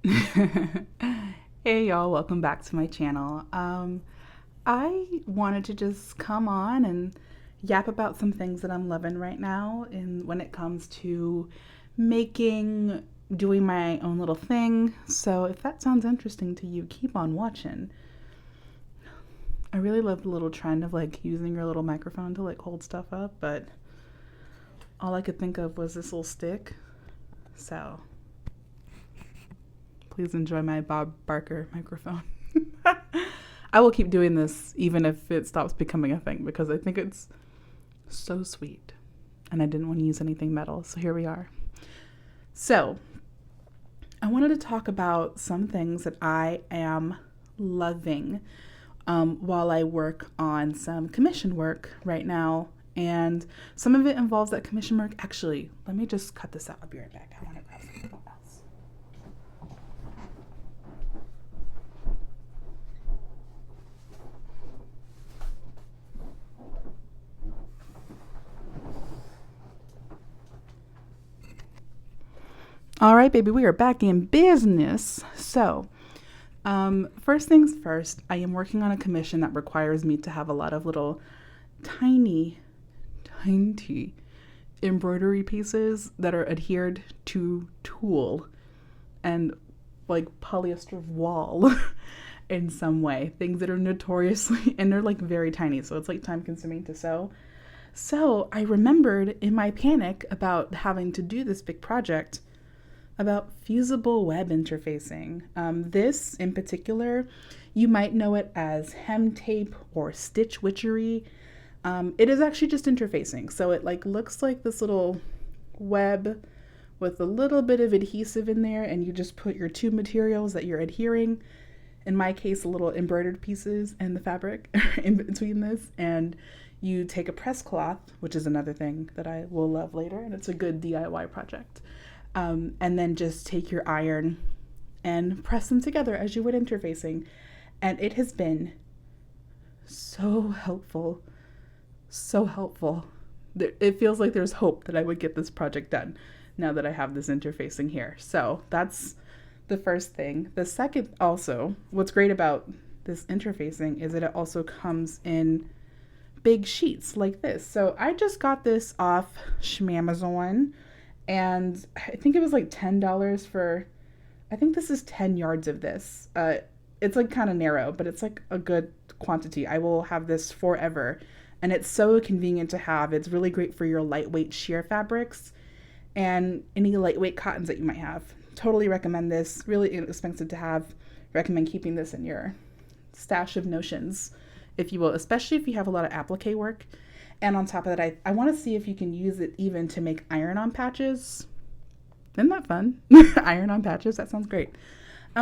Hey y'all, welcome back to my channel. I wanted to just come on and yap about some things that I'm loving right now and when it comes to making, doing my own little thing. So if that sounds interesting to you, keep on watching. I really love the little trend of like using your little microphone to like hold stuff up, but all I could think of was this little stick. So please enjoy my Bob Barker microphone. I will keep doing this even if it stops becoming a thing because I think it's so sweet. And I didn't want to use anything metal, so here we are. So, I wanted to talk about some things that I am loving while I work on some commission work right now. And some of it involves that commission work. Actually, let me just cut this out. I'll be right back. I want to grab something else. All right, baby, we are back in business. So, first things first, I am working on a commission that requires me to have a lot of little tiny, tiny embroidery pieces that are adhered to tulle and like polyester wall in some way. Things that are notoriously, and they're like very tiny, so it's like time consuming to sew. So I remembered in my panic about having to do this big project about fusible web interfacing. This in particular, you might know it as hem tape or stitch witchery. It is actually just interfacing. So it like looks like this little web with a little bit of adhesive in there, and you just put your two materials that you're adhering. In my case, little embroidered pieces and the fabric in between this, and you take a press cloth, which is another thing that I will love later, and it's a good DIY project. And then just take your iron and press them together as you would interfacing. And it has been so helpful. So helpful. It feels like there's hope that I would get this project done now that I have this interfacing here. So that's the first thing. The second, also, what's great about this interfacing is that it also comes in big sheets like this. So I just got this off Shmamazon, and I think it was like $10 for, I think this is 10 yards of this. It's like kind of narrow, but it's like a good quantity. I will have this forever. And it's so convenient to have. It's really great for your lightweight sheer fabrics and any lightweight cottons that you might have. Totally recommend this. Really inexpensive to have. Recommend keeping this in your stash of notions, if you will, especially if you have a lot of applique work. And on top of that, I want to see if you can use it even to make iron-on patches. Isn't that fun? Iron-on patches, that sounds great.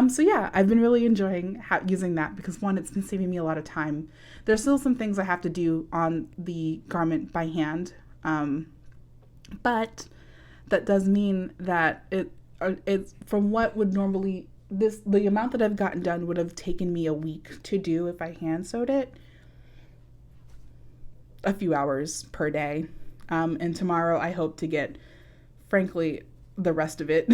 So yeah, I've been really enjoying using that because one, it's been saving me a lot of time. There's still some things I have to do on the garment by hand, but that does mean that it's from what would normally the amount that I've gotten done would have taken me a week to do if I hand sewed it. A few hours per day. And tomorrow I hope to get, frankly, the rest of it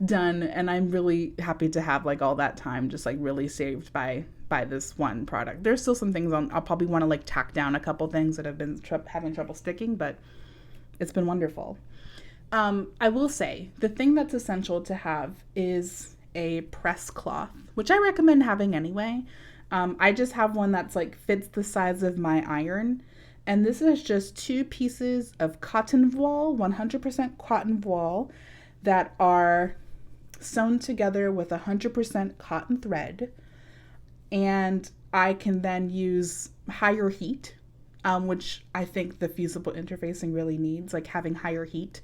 done. And I'm really happy to have like all that time just like really saved by this one product. There's still some things I'll probably want to like tack down a couple things that have been having trouble sticking, but it's been wonderful. I will say the thing that's essential to have is a press cloth, which I recommend having anyway. I just have one that's like fits the size of my iron. And this is just two pieces of cotton voile, 100% cotton voile, that are sewn together with 100% cotton thread. And I can then use higher heat, which I think the fusible interfacing really needs, like having higher heat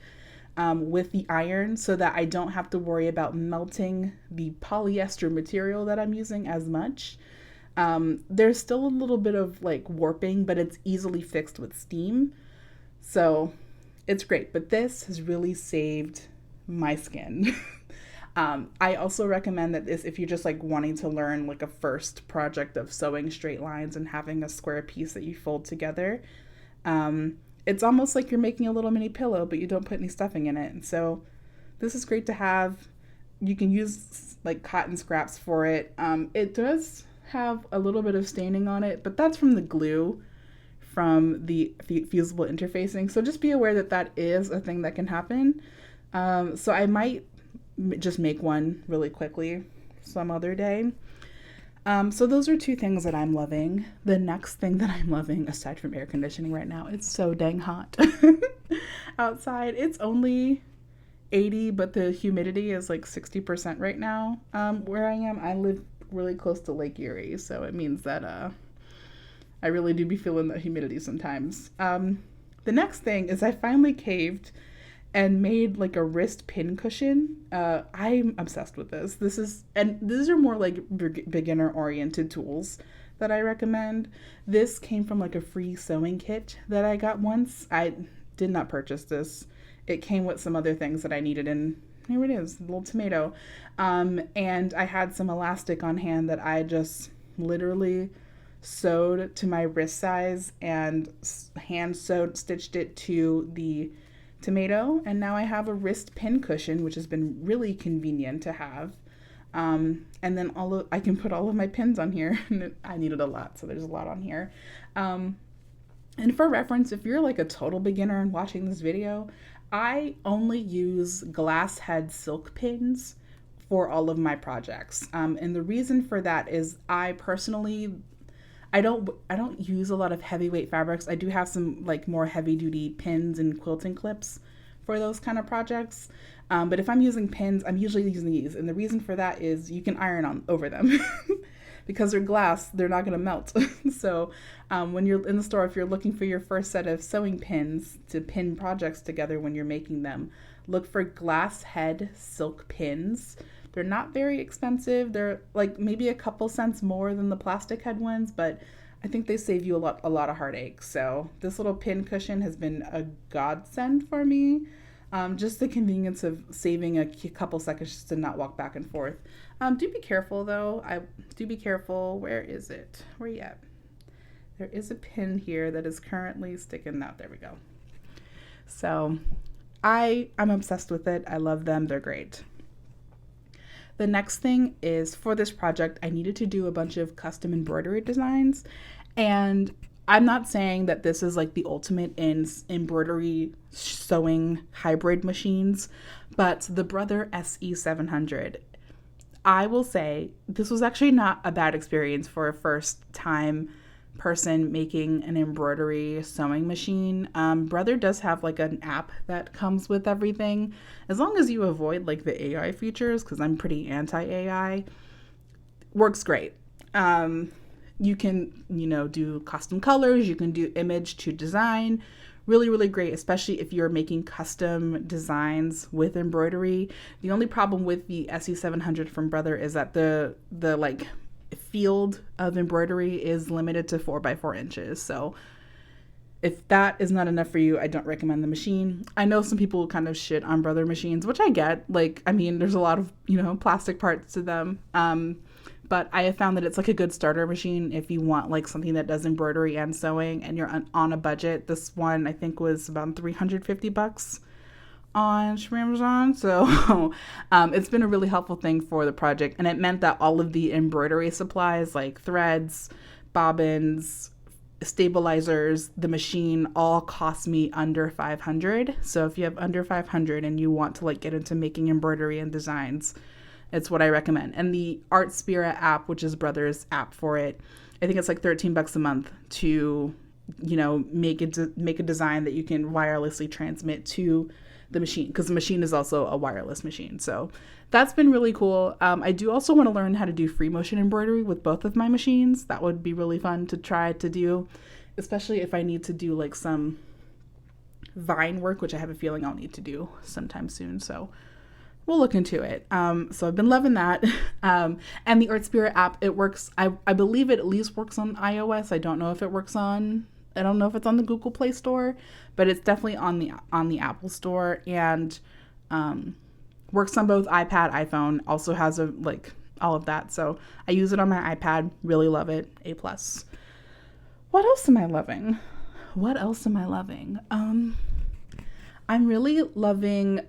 with the iron so that I don't have to worry about melting the polyester material that I'm using as much. There's still a little bit of like warping, but it's easily fixed with steam. So it's great. But this has really saved my skin. I also recommend that this, if you're just like wanting to learn like a first project of sewing straight lines and having a square piece that you fold together, it's almost like you're making a little mini pillow, but you don't put any stuffing in it. And so this is great to have. You can use like cotton scraps for it. It does have a little bit of staining on it, but that's from the glue from the fusible interfacing. So just be aware that that is a thing that can happen. So I might just make one really quickly some other day. So those are two things that I'm loving. The next thing that I'm loving, aside from air conditioning right now, it's so dang hot outside. It's only 80, but the humidity is like 60% right now. Where I am, I live really close to Lake Erie, so it means that I really do be feeling the humidity sometimes. The next thing is I finally caved and made like a wrist pin cushion. I'm obsessed with this. These are more like beginner oriented tools that I recommend. This came from like a free sewing kit that I got once. I did not purchase this. It came with some other things that I needed, and here it is, a little tomato. And I had some elastic on hand that I just literally sewed to my wrist size and hand stitched it to the tomato, and now I have a wrist pin cushion, which has been really convenient to have. And then I can put all of my pins on here. I needed a lot, so there's a lot on here. And for reference, if you're like a total beginner and watching this video, I only use glass head silk pins for all of my projects. And the reason for that is I don't use a lot of heavyweight fabrics. I do have some like more heavy duty pins and quilting clips for those kind of projects. But if I'm using pins, I'm usually using these. And the reason for that is you can iron on over them because they're glass, they're not going to melt. So when you're in the store, if you're looking for your first set of sewing pins to pin projects together when you're making them, look for glass head silk pins. They're not very expensive. They're like maybe a couple cents more than the plastic head ones, but I think they save you a lot of heartache. So this little pin cushion has been a godsend for me. Just the convenience of saving a couple seconds just to not walk back and forth. Do be careful though. Do be careful. Where is it? Where you at? There is a pin here that is currently sticking out. There we go. So I'm obsessed with it. I love them. They're great. The next thing is for this project, I needed to do a bunch of custom embroidery designs. And I'm not saying that this is like the ultimate in embroidery sewing hybrid machines, but the Brother SE700, I will say this was actually not a bad experience for a first time person making an embroidery sewing machine. Brother does have like an app that comes with everything, as long as you avoid like the AI features, because I'm pretty anti-AI. Works great. You can, do custom colors, you can do image to design. Really, really great, especially if you're making custom designs with embroidery. The only problem with the SE700 from Brother is that the like field of embroidery is limited to 4x4 inches. So if that is not enough for you, I don't recommend the machine. I know some people kind of shit on Brother machines, which I get. There's a lot of, plastic parts to them. But I have found that it's like a good starter machine if you want like something that does embroidery and sewing and you're on a budget. This one I think was about $350 on Amazon. So it's been a really helpful thing for the project. And it meant that all of the embroidery supplies like threads, bobbins, stabilizers, the machine all cost me under $500. So if you have under $500 and you want to like get into making embroidery and designs, it's what I recommend. And the Artspira app, which is Brother's app for it, I think it's like $13 a month to, make a design that you can wirelessly transmit to the machine, because the machine is also a wireless machine. So that's been really cool. I do also want to learn how to do free motion embroidery with both of my machines. That would be really fun to try to do, especially if I need to do like some vine work, which I have a feeling I'll need to do sometime soon. So we'll look into it. So I've been loving that. And the Artspira app, it works. I believe it at least works on iOS. I don't know if it's on the Google Play Store, but it's definitely on the Apple Store, and works on both iPad, iPhone, also has all of that. So I use it on my iPad, really love it, A+. What else am I loving? I'm really loving,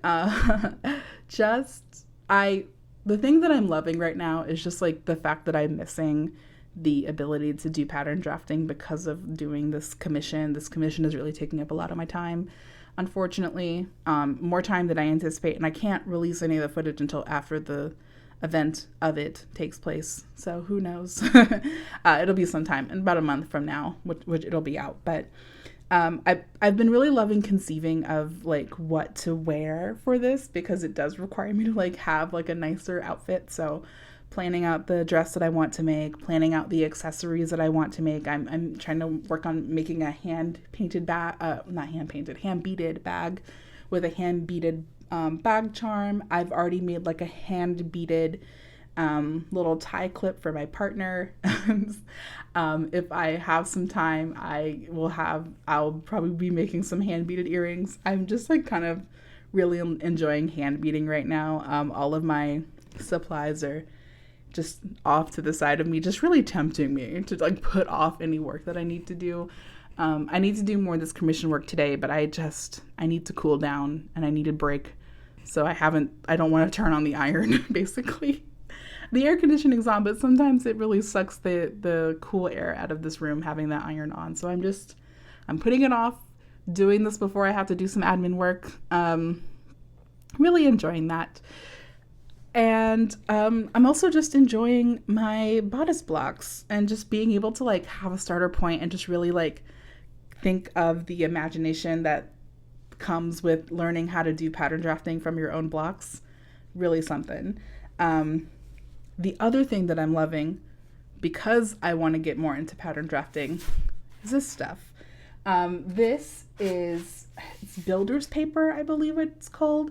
the thing that I'm loving right now is just like the fact that I'm missing the ability to do pattern drafting because of doing this commission. This commission is really taking up a lot of my time, unfortunately, more time than I anticipate, and I can't release any of the footage until after the event of it takes place. So who knows? It'll be sometime in about a month from now, which it'll be out. But I've been really loving conceiving of like what to wear for this, because it does require me to like have like a nicer outfit. So planning out the dress that I want to make, planning out the accessories that I want to make. I'm trying to work on making a hand painted bag, not hand painted, hand beaded bag with a hand beaded bag charm. I've already made like a hand beaded little tie clip for my partner. If I have some time, I'll probably be making some hand beaded earrings. I'm just like kind of really enjoying hand beading right now. All of my supplies are just off to the side of me, just really tempting me to like put off any work that I need to do. I need to do more of this commission work today, but I need to cool down and I need a break. So I don't want to turn on the iron, basically. The air conditioning's on, but sometimes it really sucks the cool air out of this room having that iron on. So I'm putting it off, doing this before I have to do some admin work. Really enjoying that. And I'm also just enjoying my bodice blocks and just being able to like have a starter point and just really like think of the imagination that comes with learning how to do pattern drafting from your own blocks. Really something. The other thing that I'm loving, because I want to get more into pattern drafting, is this stuff. It's builder's paper, I believe it's called.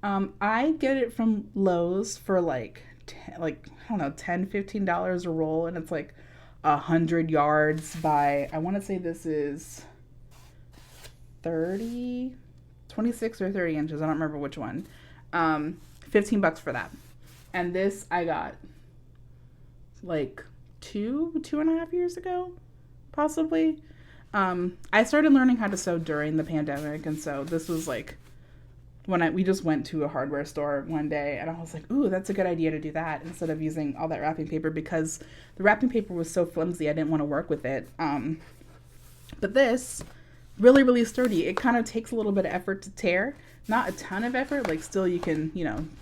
I get it from Lowe's for like I don't know, $10, $15 a roll, and it's like 100 yards by, I want to say this is 26 or 30 inches. I don't remember which one. $15 for that. And this I got like 2.5 years ago, possibly. I started learning how to sew during the pandemic, and so this was like when we just went to a hardware store one day, and I was like, ooh, that's a good idea to do that instead of using all that wrapping paper, because the wrapping paper was so flimsy I didn't want to work with it. But this, really, really sturdy. It kind of takes a little bit of effort to tear. Not a ton of effort, like still you can,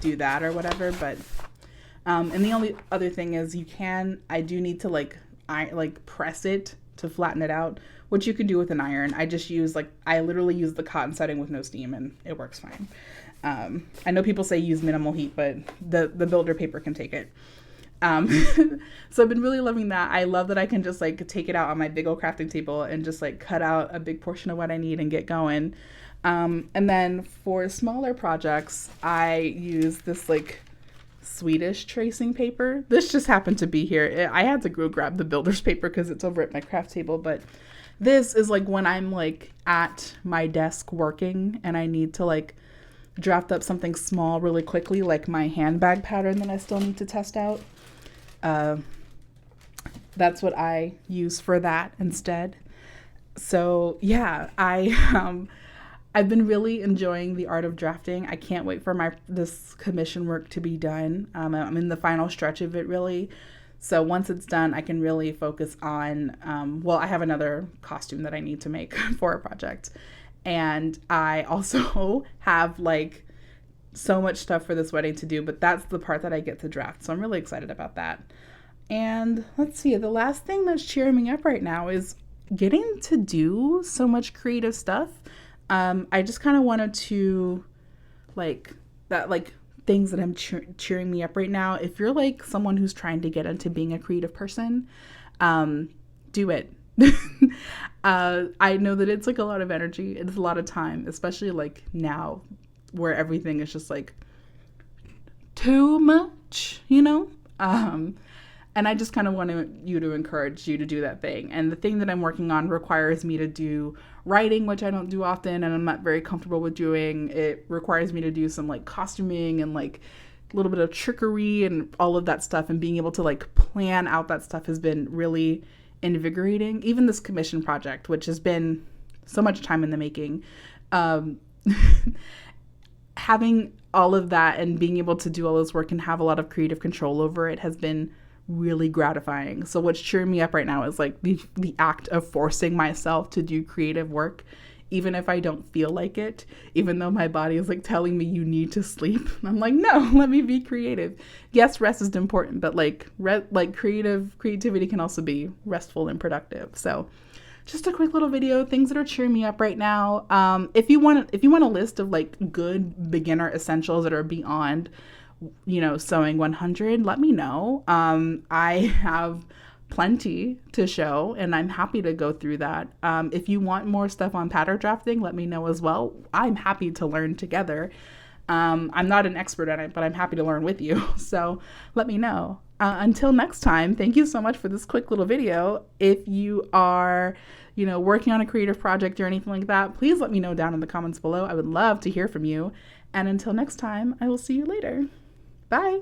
do that or whatever, but and the only other thing is I do need to press it to flatten it out, which you could do with an iron. I literally use the cotton setting with no steam, and it works fine. I know people say use minimal heat, but the builder paper can take it. So I've been really loving that. I love that I can just like take it out on my big old crafting table and just like cut out a big portion of what I need and get going. And then for smaller projects, I use this like Swedish tracing paper. This just happened to be here. I had to go grab the builder's paper because it's over at my craft table, but this is like when I'm like at my desk working and I need to like draft up something small really quickly, like my handbag pattern that I still need to test out. That's what I use for that instead. So yeah, I've been really enjoying the art of drafting. I can't wait for this commission work to be done. I'm in the final stretch of it, really. So once it's done, I can really focus on, I have another costume that I need to make for a project. And I also have like so much stuff for this wedding to do, but that's the part that I get to draft. So I'm really excited about that. And let's see, the last thing that's cheering me up right now is getting to do so much creative stuff. I just kind of wanted to things that I'm cheering me up right now. If you're like someone who's trying to get into being a creative person, do it. I know that it's like a lot of energy. It's a lot of time, especially like now where everything is just like too much, and I just kind of want to encourage you to do that thing. And the thing that I'm working on requires me to do writing, which I don't do often, and I'm not very comfortable with doing. It requires me to do some like costuming and like a little bit of trickery and all of that stuff. And being able to like plan out that stuff has been really invigorating. Even this commission project, which has been so much time in the making. having all of that and being able to do all this work and have a lot of creative control over it has been really gratifying. So what's cheering me up right now is like the act of forcing myself to do creative work, even if I don't feel like it, even though my body is like telling me you need to sleep. I'm like, no, let me be creative. Yes, rest is important, but like creativity can also be restful and productive. So just a quick little video, things that are cheering me up right now. If you want a list of like good beginner essentials that are beyond, sewing 100, let me know. I have plenty to show and I'm happy to go through that. If you want more stuff on pattern drafting, let me know as well. I'm happy to learn together. I'm not an expert at it, but I'm happy to learn with you. So let me know. Until next time, thank you so much for this quick little video. If you are, working on a creative project or anything like that, please let me know down in the comments below. I would love to hear from you. And until next time, I will see you later. Bye.